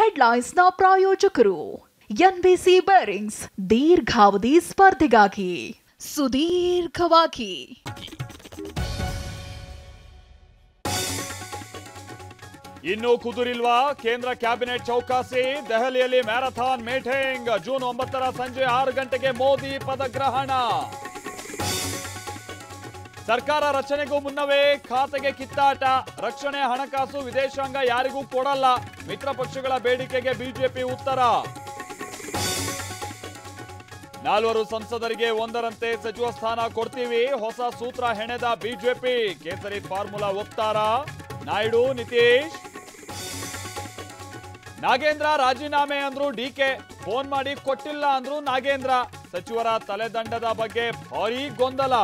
ಹೆಡ್ಲೈನ್ಸ್ನ ಪ್ರಾಯೋಜಕರು NBC bearings ದೀರ್ಘಾವಧಿ ಸ್ಪರ್ಧೆಗಾಗಿ ಸುದೀರ್ಘವಾಗಿ. ಇನ್ನೂ ಕುದುರಿಲ್ವಾ ಕೇಂದ್ರ ಕ್ಯಾಬಿನೆಟ್ ಚೌಕಾಸಿ? ದೆಹಲಿಯಲ್ಲಿ ಮ್ಯಾರಥಾನ್ ಮೀಟಿಂಗ್. ಜೂನ್ 9 ಸಂಜೆ 6 ಗಂಟೆಗೆ ಮೋದಿ ಪದಗ್ರಹಣ. ಸರ್ಕಾರ ರಚನೆಗೂ ಮುನ್ನವೇ ಖಾತೆಗೆ ಕಿತ್ತಾಟ. ರಕ್ಷಣೆ, ಹಣಕಾಸು, ವಿದೇಶಾಂಗ ಯಾರಿಗೂ ಕೊಡಲ್ಲ. ಮಿತ್ರ ಪಕ್ಷಗಳ ಬೇಡಿಕೆಗೆ ಬಿಜೆಪಿ ಉತ್ತರ. 4 ಸಂಸದರಿಗೆ ಒಂದರಂತೆ ಸಚಿವ ಸ್ಥಾನ ಕೊಡ್ತೀವಿ. ಹೊಸ ಸೂತ್ರ ಹೆಣೆದ ಬಿಜೆಪಿ. ಕೇಸರಿ ಫಾರ್ಮುಲಾ ಒಪ್ತಾರ? ನಾಯ್ಡು, ನಿತೀಶ್. ನಾಗೇಂದ್ರ ರಾಜೀನಾಮೆ ಅಂದ್ರು ಡಿಕೆ. ಫೋನ್ ಮಾಡಿ ಕೊಟ್ಟಿಲ್ಲ ಅಂದ್ರು ನಾಗೇಂದ್ರ. ಸಚಿವರ ತಲೆದಂಡದ ಬಗ್ಗೆ ಭಾರೀ ಗೊಂದಲ.